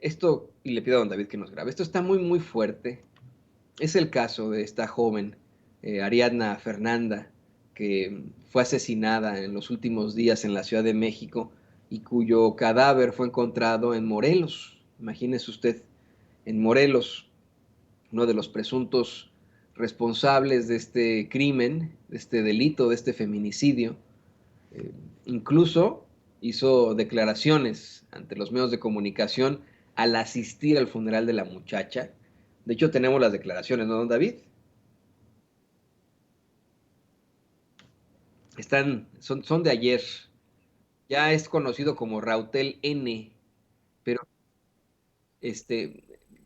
Esto, y le pido a don David que nos grabe, esto está muy, muy fuerte. Es el caso de esta joven, Ariadna Fernanda, que fue asesinada en los últimos días en la Ciudad de México y cuyo cadáver fue encontrado en Morelos. Imagínese usted, en Morelos, uno de los presuntos responsables de este crimen, de este delito, de este feminicidio. Eh, Incluso hizo declaraciones ante los medios de comunicación al asistir al funeral de la muchacha. De hecho, tenemos las declaraciones, ¿no, don David? Son de ayer. Ya es conocido como Rautel N, pero este,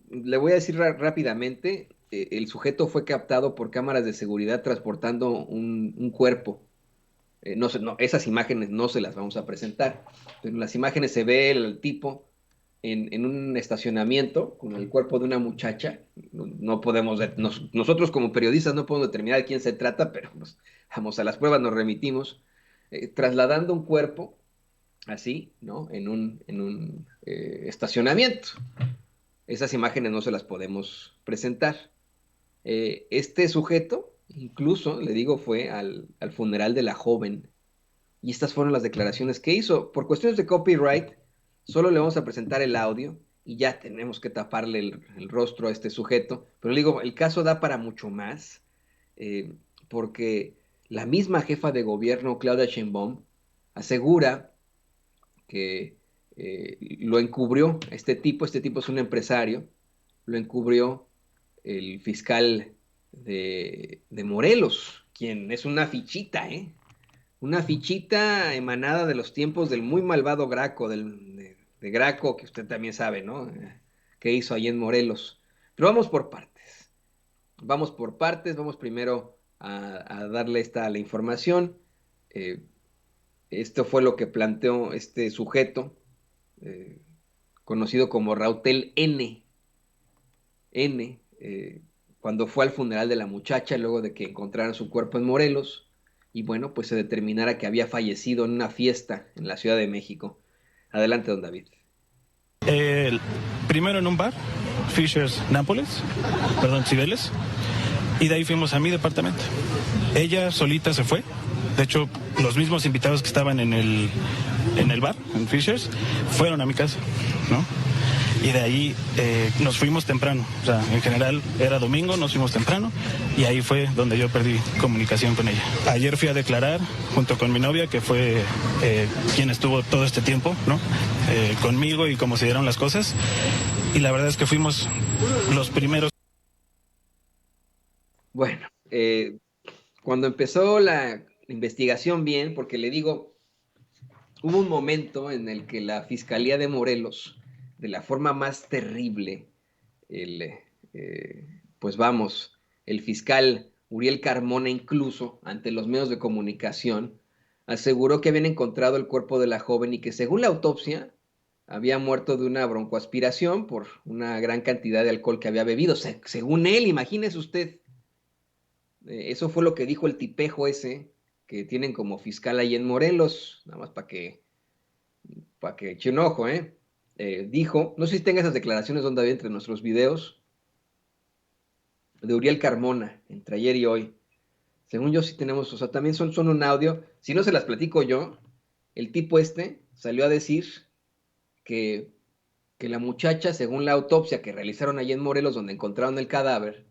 le voy a decir rápidamente, el sujeto fue captado por cámaras de seguridad transportando un cuerpo. No, no, esas imágenes no se las vamos a presentar, pero en las imágenes se ve el tipo en un estacionamiento con el cuerpo de una muchacha. No, no podemos, nosotros como periodistas no podemos determinar de quién se trata, pero nos, vamos a las pruebas, nos remitimos, trasladando un cuerpo así, ¿no? En un estacionamiento. Esas imágenes no se las podemos presentar. Este sujeto, incluso, le digo, fue al funeral de la joven y estas fueron las declaraciones que hizo. Por cuestiones de copyright, solo le vamos a presentar el audio y ya tenemos que taparle el rostro a este sujeto. Pero le digo, el caso da para mucho más, eh, porque la misma jefa de gobierno, Claudia Sheinbaum, asegura que lo encubrió este tipo es un empresario, lo encubrió el fiscal de Morelos, quien es una fichita, ¿eh? Una fichita emanada de los tiempos del muy malvado Graco, de Graco, que usted también sabe, ¿no? Que hizo ahí en Morelos. Pero vamos por partes. Vamos por partes, vamos primero a darle la información. Eh, Esto fue lo que planteó este sujeto, eh, conocido como Rautel N, cuando fue al funeral de la muchacha, luego de que encontraran su cuerpo en Morelos, y bueno, pues se determinara que había fallecido en una fiesta en la Ciudad de México. Adelante, don David. Primero en un bar, Fisher's Nápoles, perdón, Cibeles, y de ahí fuimos a mi departamento. Ella solita se fue. De hecho, los mismos invitados que estaban en el bar, en Fisher's, fueron a mi casa, ¿no? Y de ahí nos fuimos temprano. O sea, en general era domingo, nos fuimos temprano y ahí fue donde yo perdí comunicación con ella. Ayer fui a declarar junto con mi novia, que fue quien estuvo todo este tiempo, ¿no? Conmigo y cómo se dieron las cosas. Y la verdad es que fuimos los primeros. Bueno, cuando empezó la investigación bien, porque le digo, hubo un momento en el que la Fiscalía de Morelos, de la forma más terrible, el, pues vamos, el fiscal Uriel Carmona incluso, ante los medios de comunicación, aseguró que habían encontrado el cuerpo de la joven y que según la autopsia había muerto de una broncoaspiración por una gran cantidad de alcohol que había bebido. Según él, imagínese usted, eso fue lo que dijo el tipejo ese que tienen como fiscal ahí en Morelos, nada más para que eche un ojo, ¿eh? Dijo, no sé si tenga esas declaraciones donde había entre nuestros videos, de Uriel Carmona, entre ayer y hoy. Según yo sí tenemos, o sea, también son un audio. Si no se las platico yo, el tipo este salió a decir que, que la muchacha, según la autopsia que realizaron allí en Morelos, donde encontraron el cadáver,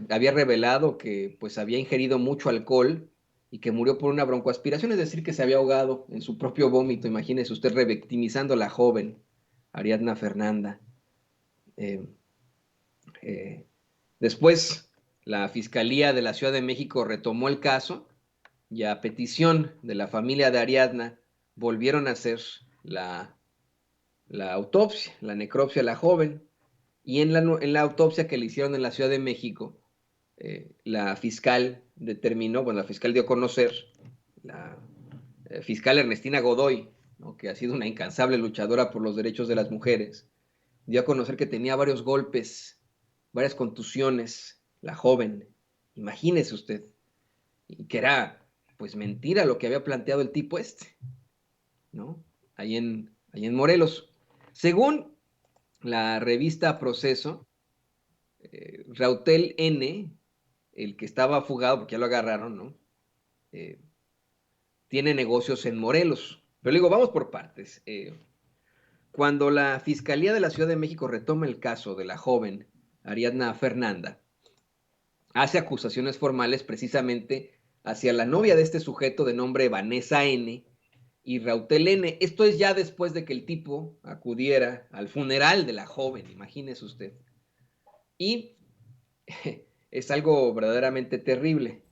había revelado que pues había ingerido mucho alcohol y que murió por una broncoaspiración, es decir, que se había ahogado en su propio vómito. Imagínese usted revictimizando a la joven Ariadna Fernanda. Eh, eh, Después, la Fiscalía de la Ciudad de México retomó el caso y a petición de la familia de Ariadna volvieron a hacer la, la autopsia, la necropsia a la joven. Y en la autopsia que le hicieron en la Ciudad de México, la fiscal determinó, bueno, la fiscal dio a conocer, la fiscal Ernestina Godoy, ¿no? Que ha sido una incansable luchadora por los derechos de las mujeres, dio a conocer que tenía varios golpes, varias contusiones, la joven. Imagínese usted, y que era pues mentira lo que había planteado el tipo este, ¿no? Ahí en Morelos. Según la revista Proceso, Rautel N, el que estaba fugado, porque ya lo agarraron, ¿no? Tiene negocios en Morelos. Pero le digo, vamos por partes. Cuando la Fiscalía de la Ciudad de México retoma el caso de la joven Ariadna Fernanda, hace acusaciones formales precisamente hacia la novia de este sujeto de nombre Vanessa N. y Rautel N. Esto es ya después de que el tipo acudiera al funeral de la joven, imagínese usted. Y es algo verdaderamente terrible.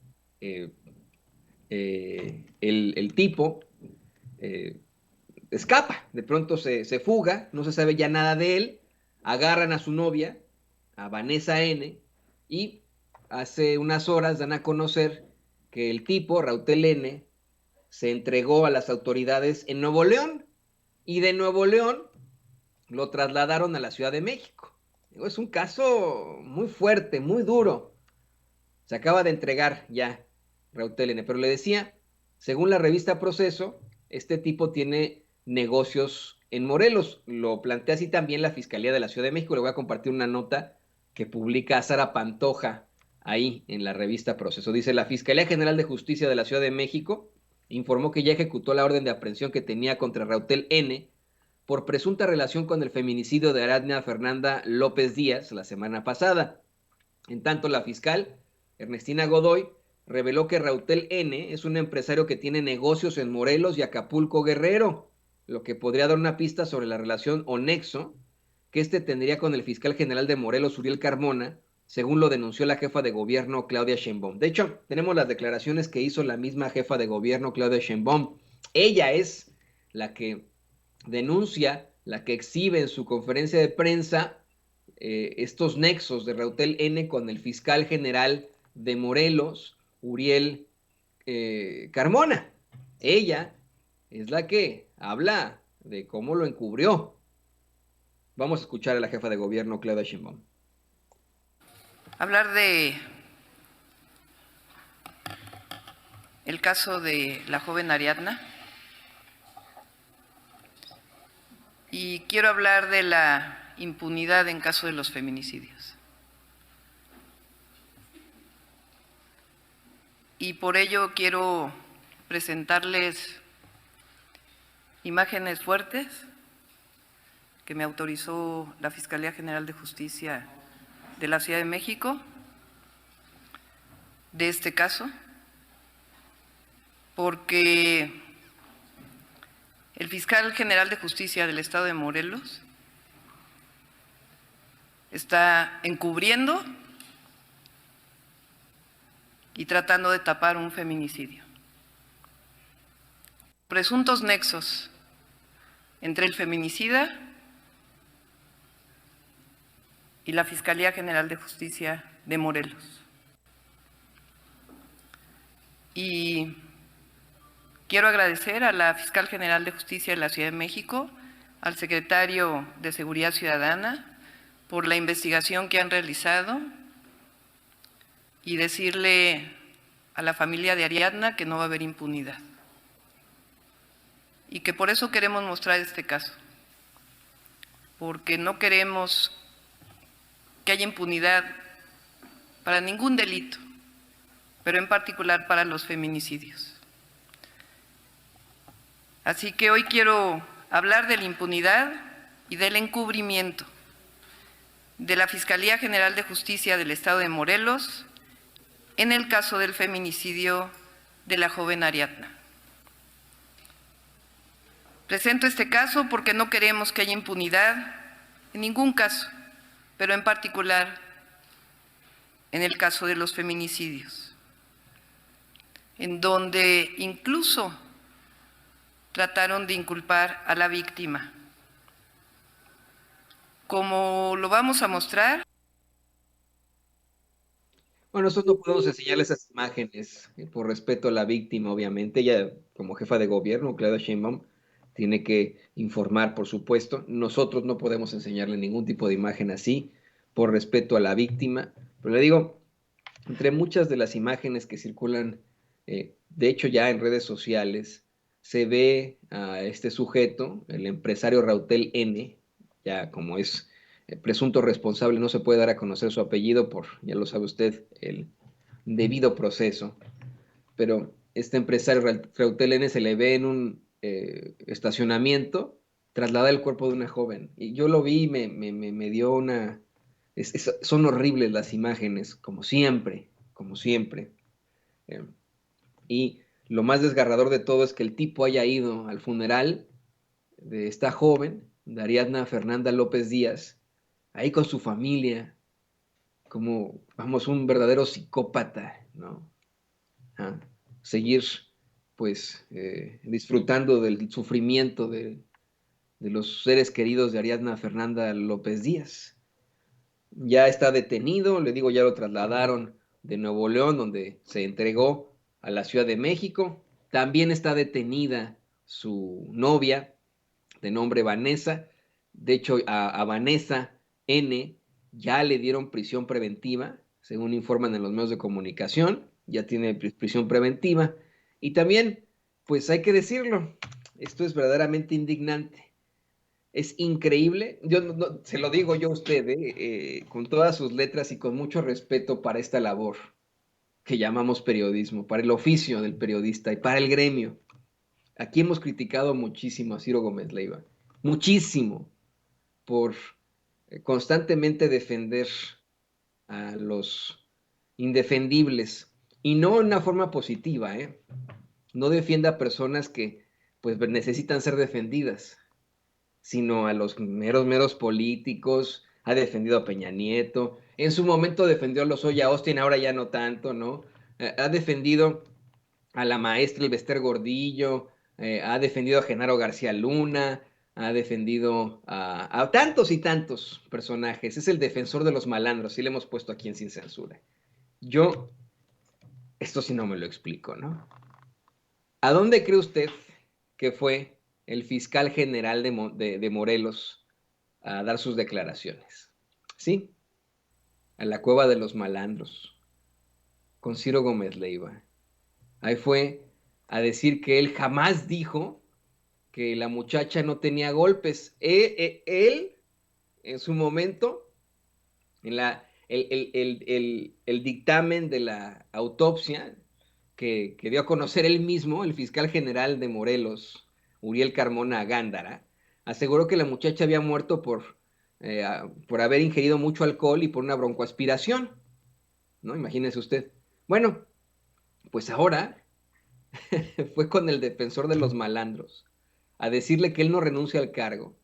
Eh, el tipo eh, escapa, de pronto se fuga, no se sabe ya nada de él, agarran a su novia, a Vanessa N., y hace unas horas dan a conocer que el tipo, Rautel N., se entregó a las autoridades en Nuevo León, y de Nuevo León lo trasladaron a la Ciudad de México. Es un caso muy fuerte, muy duro. Se acaba de entregar ya Rautel N., pero le decía, según la revista Proceso, este tipo tiene negocios en Morelos. Lo plantea así también la Fiscalía de la Ciudad de México. Le voy a compartir una nota que publica Sara Pantoja ahí en la revista Proceso. Dice, la Fiscalía General de Justicia de la Ciudad de México informó que ya ejecutó la orden de aprehensión que tenía contra Rautel N. por presunta relación con el feminicidio de Ariadna Fernanda López Díaz la semana pasada. En tanto, la fiscal Ernestina Godoy reveló que Rautel N. es un empresario que tiene negocios en Morelos y Acapulco Guerrero, lo que podría dar una pista sobre la relación o nexo que este tendría con el fiscal general de Morelos, Uriel Carmona, según lo denunció la jefa de gobierno Claudia Sheinbaum. De hecho, tenemos las declaraciones que hizo la misma jefa de gobierno Claudia Sheinbaum. Ella es la que denuncia, la que exhibe en su conferencia de prensa estos nexos de Rautel N con el fiscal general de Morelos, Uriel Carmona. Ella es la que habla de cómo lo encubrió. Vamos a escuchar a la jefa de gobierno, Claudia Sheinbaum. Hablar de el caso de la joven Ariadna y quiero hablar de la impunidad en caso de los feminicidios. Y por ello quiero presentarles imágenes fuertes que me autorizó la Fiscalía General de Justicia de la Ciudad de México de este caso, porque el fiscal general de Justicia del Estado de Morelos está encubriendo y tratando de tapar un feminicidio. Presuntos nexos entre el feminicida y la Fiscalía General de Justicia de Morelos. Y quiero agradecer a la Fiscal General de Justicia de la Ciudad de México, al Secretario de Seguridad Ciudadana, por la investigación que han realizado y decirle a la familia de Ariadna que no va a haber impunidad. Y que por eso queremos mostrar este caso, porque no queremos que haya impunidad para ningún delito, pero en particular para los feminicidios. Así que hoy quiero hablar de la impunidad y del encubrimiento de la Fiscalía General de Justicia del Estado de Morelos en el caso del feminicidio de la joven Ariadna. Presento este caso porque no queremos que haya impunidad en ningún caso, pero en particular en el caso de los feminicidios, en donde incluso trataron de inculpar a la víctima. Como lo vamos a mostrar. Bueno, nosotros no podemos enseñarle esas imágenes por respeto a la víctima, obviamente. Ella, como jefa de gobierno, Claudia Sheinbaum, tiene que informar, por supuesto. Nosotros no podemos enseñarle ningún tipo de imagen así, por respeto a la víctima. Pero le digo, entre muchas de las imágenes que circulan, de hecho ya en redes sociales, se ve a este sujeto, el empresario Rautel N., ya como es presunto responsable, no se puede dar a conocer su apellido por, ya lo sabe usted, el debido proceso. Pero este empresario Reutel N se le ve en un estacionamiento trasladar el cuerpo de una joven. Y yo lo vi y me dio una... son horribles las imágenes, como siempre, como siempre. Y lo más desgarrador de todo es que el tipo haya ido al funeral de esta joven, de Ariadna Fernanda López Díaz, ahí con su familia, como, vamos, un verdadero psicópata, ¿no? ¿Ah? Seguir, pues, disfrutando del sufrimiento de los seres queridos de Ariadna Fernanda López Díaz. Ya está detenido, le digo, ya lo trasladaron de Nuevo León, donde se entregó a la Ciudad de México. También está detenida su novia, de nombre Vanessa. De hecho, a Vanessa N ya le dieron prisión preventiva, según informan en los medios de comunicación, ya tiene prisión preventiva. Y también, pues hay que decirlo, esto es verdaderamente indignante. Es increíble, yo se lo digo yo a usted, con todas sus letras y con mucho respeto para esta labor que llamamos periodismo, para el oficio del periodista y para el gremio. Aquí hemos criticado muchísimo a Ciro Gómez Leiva, muchísimo, por constantemente defender a los indefendibles y no en una forma positiva, ¿eh? No defiende a personas que pues necesitan ser defendidas, sino a los meros políticos. Ha defendido a Peña Nieto, en su momento defendió a Lozoya Austin, ahora ya no tanto, ¿no? Ha defendido a la maestra Elbester Gordillo, ha defendido a Genaro García Luna, ha defendido a tantos y tantos personajes. Es el defensor de los malandros, y le hemos puesto aquí en Sin Censura. Yo, esto sí no me lo explico, ¿no? ¿A dónde cree usted que fue el fiscal general de Morelos a dar sus declaraciones? Sí, a la cueva de los malandros, con Ciro Gómez Leiva. Ahí fue a decir que él jamás dijo que la muchacha no tenía golpes. Él en su momento, en el dictamen de la autopsia que dio a conocer él mismo, el fiscal general de Morelos, Uriel Carmona Gándara, aseguró que la muchacha había muerto por haber ingerido mucho alcohol y por una broncoaspiración, ¿no? Imagínese usted. Bueno, pues ahora fue con el defensor de los malandros a decirle que él no renuncia al cargo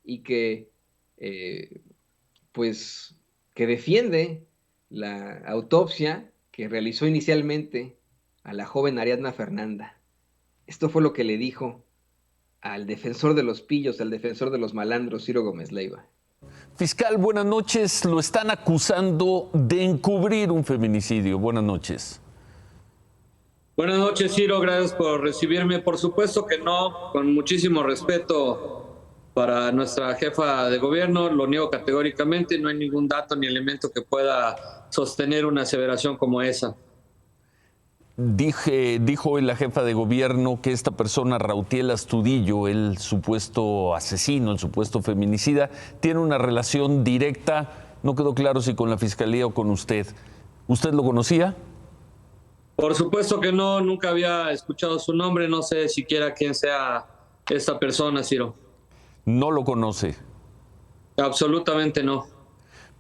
y que, pues, que defiende la autopsia que realizó inicialmente a la joven Ariadna Fernanda. Esto fue lo que le dijo al defensor de los pillos, al defensor de los malandros, Ciro Gómez Leiva. Fiscal, buenas noches. Lo están acusando de encubrir un feminicidio. Buenas noches. Buenas noches, Ciro. Gracias por recibirme. Por supuesto que no, con muchísimo respeto para nuestra jefa de gobierno. Lo niego categóricamente. No hay ningún dato ni elemento que pueda sostener una aseveración como esa. Dijo hoy la jefa de gobierno que esta persona, Rautiel Astudillo, el supuesto asesino, el supuesto feminicida, tiene una relación directa, no quedó claro si con la fiscalía o con usted. ¿Usted lo conocía? Por supuesto que no, nunca había escuchado su nombre, no sé siquiera quién sea esta persona, Ciro. No lo conoce. Absolutamente no.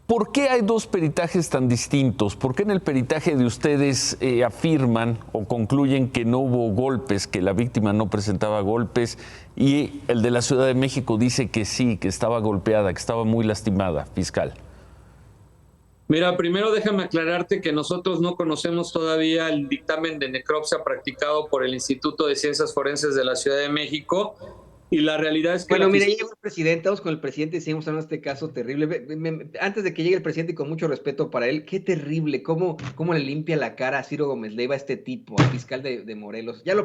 ¿Por qué hay dos peritajes tan distintos? ¿Por qué en el peritaje de ustedes afirman o concluyen que no hubo golpes, que la víctima no presentaba golpes, y el de la Ciudad de México dice que sí, que estaba golpeada, que estaba muy lastimada, fiscal? Mira, primero déjame aclararte que nosotros no conocemos todavía el dictamen de necropsia practicado por el Instituto de Ciencias Forenses de la Ciudad de México. Y la realidad es que... Bueno, mira, llegó el presidente, vamos con el presidente y seguimos hablando de este caso terrible. Antes de que llegue el presidente, y con mucho respeto para él, qué terrible, cómo le limpia la cara a Ciro Gómez Leiva a este tipo, al fiscal de Morelos. Ya lo